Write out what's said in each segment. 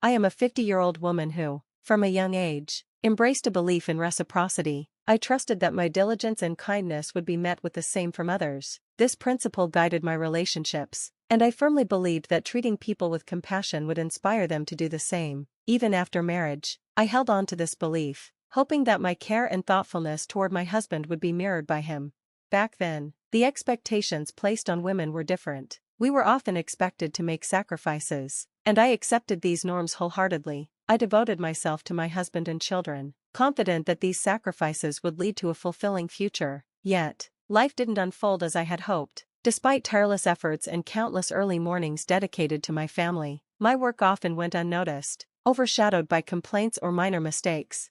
I am a 50-year-old woman who, from a young age, embraced a belief in reciprocity. I trusted that my diligence and kindness would be met with the same from others. This principle guided my relationships, and I firmly believed that treating people with compassion would inspire them to do the same. Even after marriage, I held on to this belief, hoping that my care and thoughtfulness toward my husband would be mirrored by him. Back then, the expectations placed on women were different. We were often expected to make sacrifices, and I accepted these norms wholeheartedly. I devoted myself to my husband and children, confident that these sacrifices would lead to a fulfilling future. Yet, life didn't unfold as I had hoped. Despite tireless efforts and countless early mornings dedicated to my family, my work often went unnoticed, overshadowed by complaints or minor mistakes.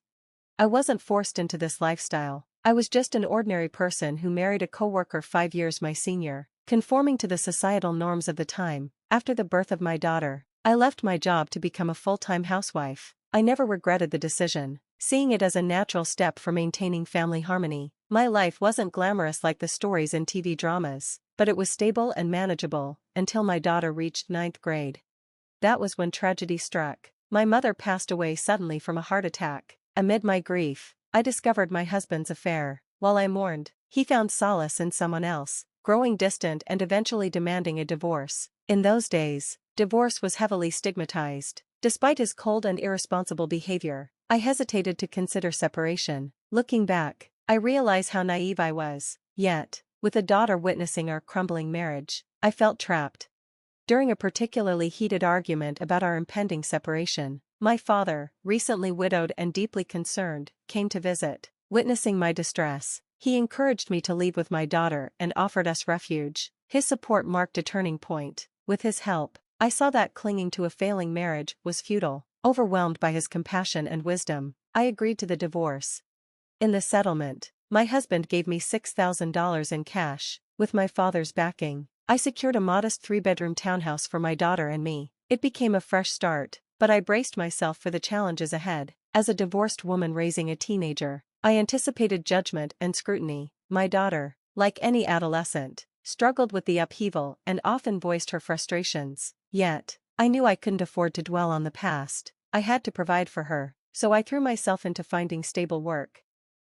I wasn't forced into this lifestyle. I was just an ordinary person who married a coworker 5 years my senior, conforming to the societal norms of the time. After the birth of my daughter, I left my job to become a full-time housewife. I never regretted the decision, seeing it as a natural step for maintaining family harmony. My life wasn't glamorous like the stories in TV dramas, but it was stable and manageable, until my daughter reached 9th grade. That was when tragedy struck. My mother passed away suddenly from a heart attack. Amid my grief, I discovered my husband's affair. While I mourned, he found solace in someone else, growing distant and eventually demanding a divorce. In those days, divorce was heavily stigmatized. Despite his cold and irresponsible behavior, I hesitated to consider separation. Looking back, I realize how naive I was. Yet, with a daughter witnessing our crumbling marriage, I felt trapped. During a particularly heated argument about our impending separation, my father, recently widowed and deeply concerned, came to visit. Witnessing my distress, he encouraged me to leave with my daughter and offered us refuge. His support marked a turning point. With his help, I saw that clinging to a failing marriage was futile. Overwhelmed by his compassion and wisdom, I agreed to the divorce. In the settlement, my husband gave me $6,000 in cash. With my father's backing, I secured a modest 3-bedroom townhouse for my daughter and me. It became a fresh start, but I braced myself for the challenges ahead. As a divorced woman raising a teenager, I anticipated judgment and scrutiny. My daughter, like any adolescent, struggled with the upheaval and often voiced her frustrations. Yet, I knew I couldn't afford to dwell on the past. I had to provide for her, so I threw myself into finding stable work.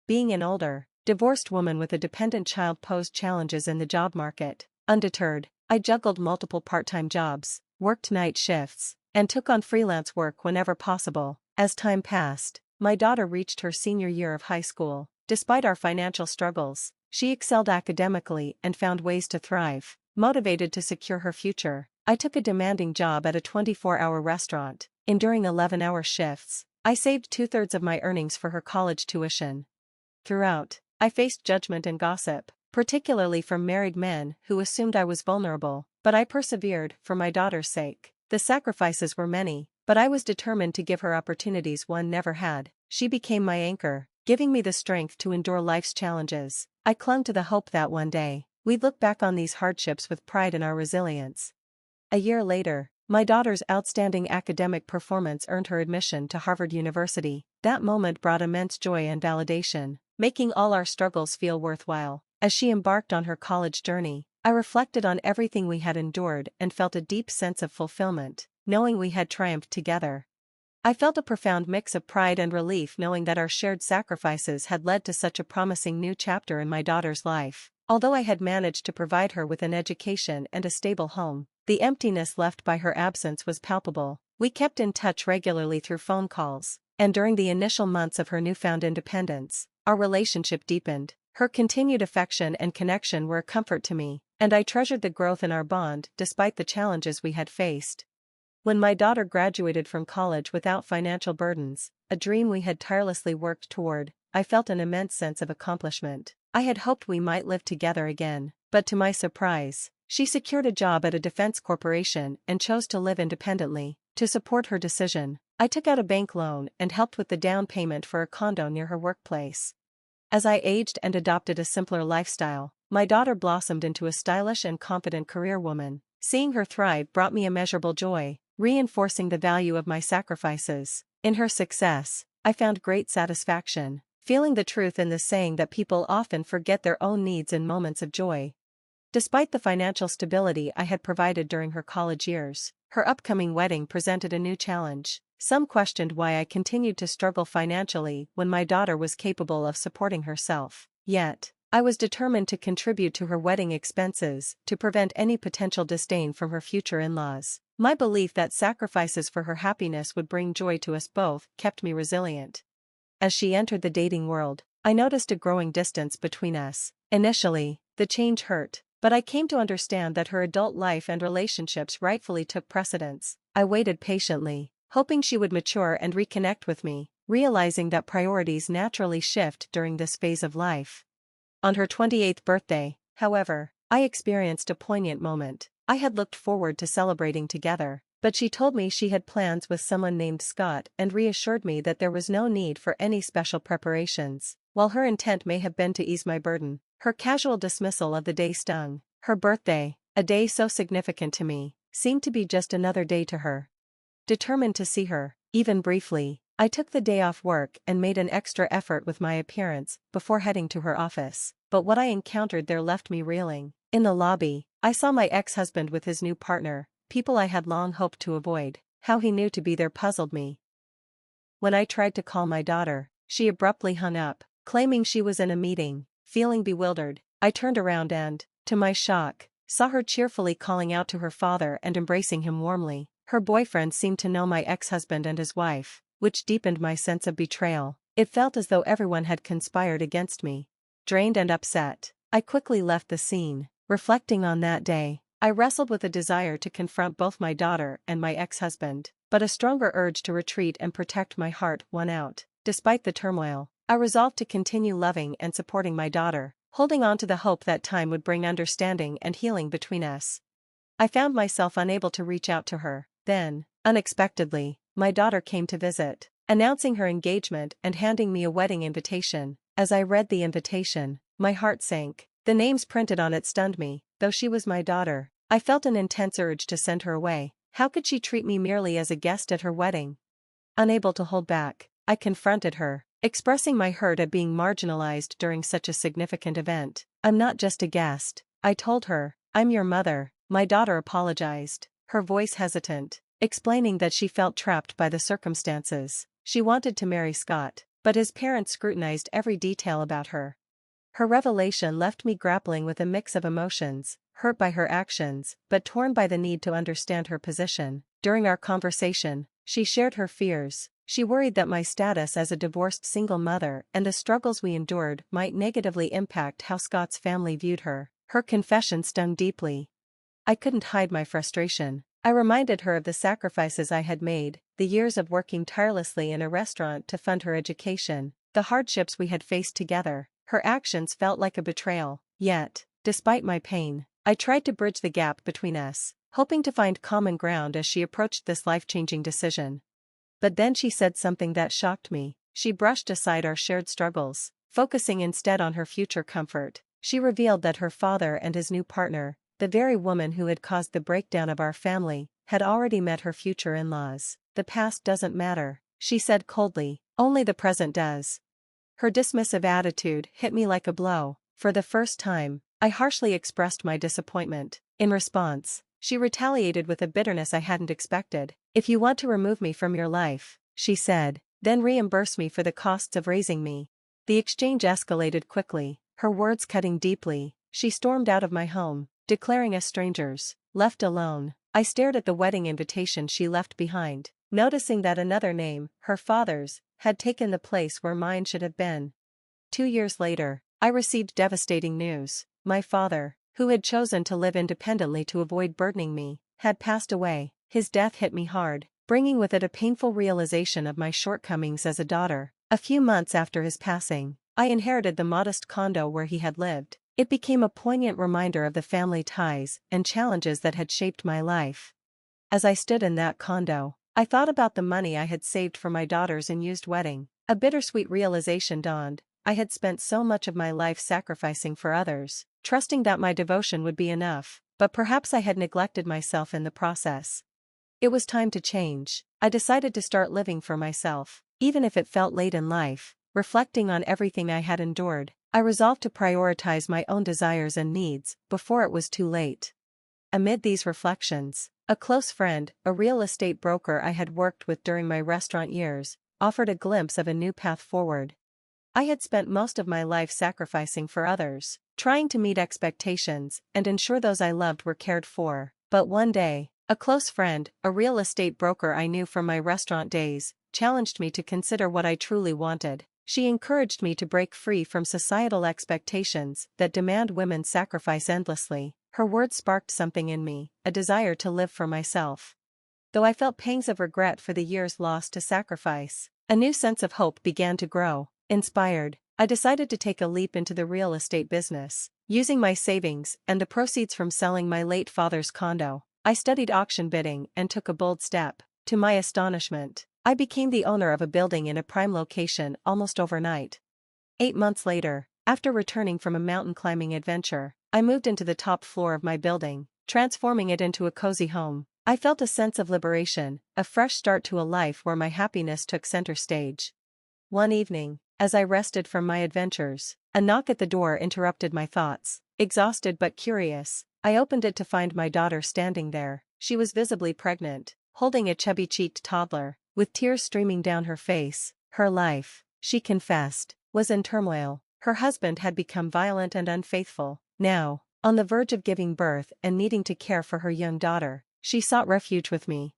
Being an older, divorced woman with a dependent child posed challenges in the job market. Undeterred, I juggled multiple part-time jobs, worked night shifts, and took on freelance work whenever possible. As time passed, my daughter reached her senior year of high school. Despite our financial struggles, she excelled academically and found ways to thrive. Motivated to secure her future, I took a demanding job at a 24-hour restaurant. Enduring 11-hour shifts, I saved 2/3 of my earnings for her college tuition. Throughout, I faced judgment and gossip, particularly from married men who assumed I was vulnerable, but I persevered for my daughter's sake. The sacrifices were many, but I was determined to give her opportunities one never had. She became my anchor, giving me the strength to endure life's challenges. I clung to the hope that one day, we'd look back on these hardships with pride in our resilience. A year later, my daughter's outstanding academic performance earned her admission to Harvard University. That moment brought immense joy and validation, making all our struggles feel worthwhile. As she embarked on her college journey, I reflected on everything we had endured and felt a deep sense of fulfillment, knowing we had triumphed together. I felt a profound mix of pride and relief knowing that our shared sacrifices had led to such a promising new chapter in my daughter's life. Although I had managed to provide her with an education and a stable home, the emptiness left by her absence was palpable. We kept in touch regularly through phone calls, and during the initial months of her newfound independence, our relationship deepened. Her continued affection and connection were a comfort to me, and I treasured the growth in our bond despite the challenges we had faced. When my daughter graduated from college without financial burdens, a dream we had tirelessly worked toward, I felt an immense sense of accomplishment. I had hoped we might live together again, but to my surprise, she secured a job at a defense corporation and chose to live independently. To support her decision, I took out a bank loan and helped with the down payment for a condo near her workplace. As I aged and adopted a simpler lifestyle, my daughter blossomed into a stylish and confident career woman. Seeing her thrive brought me immeasurable joy, reinforcing the value of my sacrifices. In her success, I found great satisfaction, feeling the truth in the saying that people often forget their own needs in moments of joy. Despite the financial stability I had provided during her college years, Her upcoming wedding presented a new challenge. Some questioned why I continued to struggle financially when my daughter was capable of supporting herself. Yet, I was determined to contribute to her wedding expenses to prevent any potential disdain from her future in-laws. My belief that sacrifices for her happiness would bring joy to us both kept me resilient. As she entered the dating world, I noticed a growing distance between us. Initially, the change hurt, but I came to understand that her adult life and relationships rightfully took precedence. I waited patiently, hoping she would mature and reconnect with me, realizing that priorities naturally shift during this phase of life. On her 28th birthday, however, I experienced a poignant moment. I had looked forward to celebrating together, but she told me she had plans with someone named Scott and reassured me that there was no need for any special preparations. While her intent may have been to ease my burden, her casual dismissal of the day stung. Her birthday, a day so significant to me, seemed to be just another day to her. Determined to see her, even briefly, I took the day off work and made an extra effort with my appearance before heading to her office. But what I encountered there left me reeling. In the lobby, I saw my ex-husband with his new partner, people I had long hoped to avoid. How he knew to be there puzzled me. When I tried to call my daughter, she abruptly hung up, claiming she was in a meeting. Feeling bewildered, I turned around and, to my shock, saw her cheerfully calling out to her father and embracing him warmly. Her boyfriend seemed to know my ex-husband and his wife, which deepened my sense of betrayal. It felt as though everyone had conspired against me. Drained and upset, I quickly left the scene. Reflecting on that day, I wrestled with a desire to confront both my daughter and my ex-husband, but a stronger urge to retreat and protect my heart won out. Despite the turmoil, I resolved to continue loving and supporting my daughter, holding on to the hope that time would bring understanding and healing between us. I found myself unable to reach out to her. Then, unexpectedly, my daughter came to visit, announcing her engagement and handing me a wedding invitation. As I read the invitation, my heart sank. The names printed on it stunned me. Though she was my daughter, I felt an intense urge to send her away. How could she treat me merely as a guest at her wedding? Unable to hold back, I confronted her, expressing my hurt at being marginalized during such a significant event. "I'm not just a guest," I told her. "I'm your mother." My daughter apologized, her voice hesitant, explaining that she felt trapped by the circumstances. She wanted to marry Scott, but his parents scrutinized every detail about her. Her revelation left me grappling with a mix of emotions, hurt by her actions, but torn by the need to understand her position. During our conversation, she shared her fears. She worried that my status as a divorced single mother and the struggles we endured might negatively impact how Scott's family viewed her. Her confession stung deeply. I couldn't hide my frustration. I reminded her of the sacrifices I had made, the years of working tirelessly in a restaurant to fund her education, the hardships we had faced together. Her actions felt like a betrayal. Yet, despite my pain, I tried to bridge the gap between us, hoping to find common ground as she approached this life-changing decision. But then she said something that shocked me. She brushed aside our shared struggles, focusing instead on her future comfort. She revealed that her father and his new partner, the very woman who had caused the breakdown of our family, had already met her future in-laws. "The past doesn't matter," she said coldly, "only the present does." Her dismissive attitude hit me like a blow. For the first time, I harshly expressed my disappointment. In response, she retaliated with a bitterness I hadn't expected. "If you want to remove me from your life," she said, "then reimburse me for the costs of raising me." The exchange escalated quickly, her words cutting deeply. She stormed out of my home, declaring us strangers. Left alone, I stared at the wedding invitation she left behind, noticing that another name, her father's, had taken the place where mine should have been. 2 years later, I received devastating news. My father, who had chosen to live independently to avoid burdening me, had passed away. His death hit me hard, bringing with it a painful realization of my shortcomings as a daughter. A few months after his passing, I inherited the modest condo where he had lived. It became a poignant reminder of the family ties and challenges that had shaped my life. As I stood in that condo, I thought about the money I had saved for my daughter's unused wedding. A bittersweet realization dawned. I had spent so much of my life sacrificing for others, trusting that my devotion would be enough, but perhaps I had neglected myself in the process. It was time to change. I decided to start living for myself, even if it felt late in life. Reflecting on everything I had endured, I resolved to prioritize my own desires and needs before it was too late. amid these reflections, a close friend, a real estate broker I had worked with during my restaurant years, offered a glimpse of a new path forward. I had spent most of my life sacrificing for others, trying to meet expectations and ensure those I loved were cared for. But one day, a close friend, a real estate broker I knew from my restaurant days, challenged me to consider what I truly wanted. She encouraged me to break free from societal expectations that demand women sacrifice endlessly. Her words sparked something in me, a desire to live for myself. Though I felt pangs of regret for the years lost to sacrifice, a new sense of hope began to grow. Inspired, I decided to take a leap into the real estate business. Using my savings and the proceeds from selling my late father's condo, I studied auction bidding and took a bold step. To my astonishment, I became the owner of a building in a prime location almost overnight. 8 months later, after returning from a mountain climbing adventure, I moved into the top floor of my building, transforming it into a cozy home. I felt a sense of liberation, a fresh start to a life where my happiness took center stage. One evening, as I rested from my adventures, a knock at the door interrupted my thoughts. Exhausted but curious, I opened it to find my daughter standing there. She was visibly pregnant, holding a chubby-cheeked toddler, with tears streaming down her face. Her life, she confessed, was in turmoil. Her husband had become violent and unfaithful. Now, on the verge of giving birth and needing to care for her young daughter, she sought refuge with me.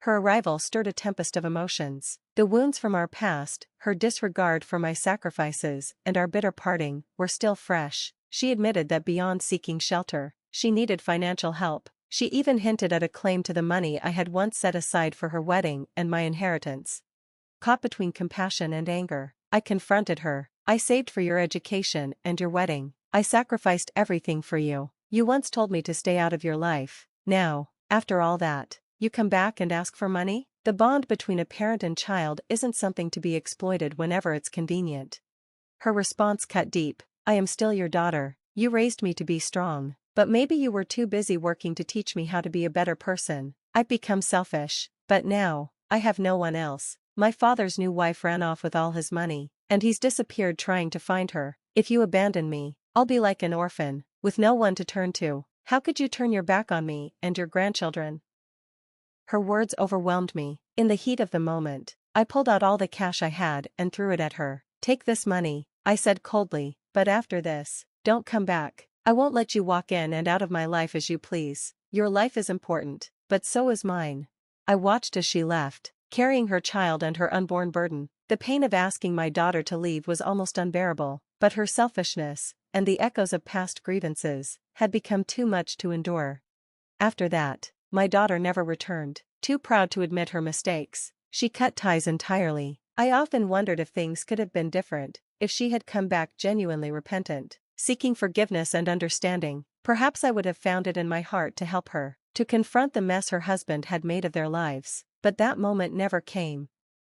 Her arrival stirred a tempest of emotions. The wounds from our past, her disregard for my sacrifices, and our bitter parting, were still fresh. She admitted that beyond seeking shelter, she needed financial help. She even hinted at a claim to the money I had once set aside for her wedding and my inheritance. Caught between compassion and anger, I confronted her. I saved for your education and your wedding. I sacrificed everything for you. You once told me to stay out of your life. Now, after all that, you come back and ask for money? The bond between a parent and child isn't something to be exploited whenever it's convenient. Her response cut deep. I am still your daughter. You raised me to be strong, but maybe you were too busy working to teach me how to be a better person. I've become selfish, but now, I have no one else. My father's new wife ran off with all his money, and he's disappeared trying to find her. If you abandon me, I'll be like an orphan, with no one to turn to. How could you turn your back on me and your grandchildren? Her words overwhelmed me. In the heat of the moment, I pulled out all the cash I had and threw it at her. Take this money, I said coldly, but after this, don't come back. I won't let you walk in and out of my life as you please. Your life is important, but so is mine. I watched as she left, carrying her child and her unborn burden. The pain of asking my daughter to leave was almost unbearable, but her selfishness, and the echoes of past grievances, had become too much to endure. After that, my daughter never returned. Too proud to admit her mistakes, she cut ties entirely. I often wondered if things could have been different, if she had come back genuinely repentant, seeking forgiveness and understanding. Perhaps I would have found it in my heart to help her, to confront the mess her husband had made of their lives. But that moment never came.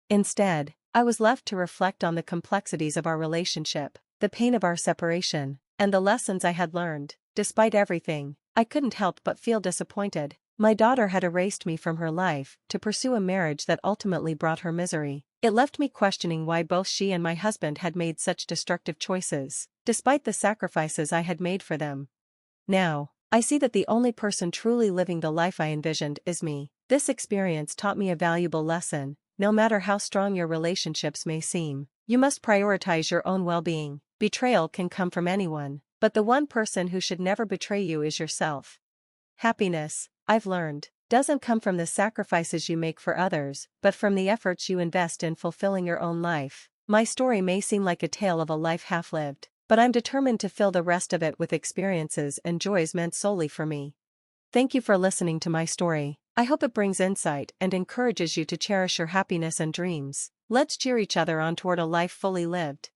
Instead, I was left to reflect on the complexities of our relationship, the pain of our separation, and the lessons I had learned. Despite everything, I couldn't help but feel disappointed. My daughter had erased me from her life to pursue a marriage that ultimately brought her misery. It left me questioning why both she and my husband had made such destructive choices, despite the sacrifices I had made for them. Now, I see that the only person truly living the life I envisioned is me. This experience taught me a valuable lesson. No matter how strong your relationships may seem, you must prioritize your own well-being. Betrayal can come from anyone, but the one person who should never betray you is yourself. Happiness, I've learned, doesn't come from the sacrifices you make for others, but from the efforts you invest in fulfilling your own life. My story may seem like a tale of a life half-lived, but I'm determined to fill the rest of it with experiences and joys meant solely for me. Thank you for listening to my story. I hope it brings insight and encourages you to cherish your happiness and dreams. Let's cheer each other on toward a life fully lived.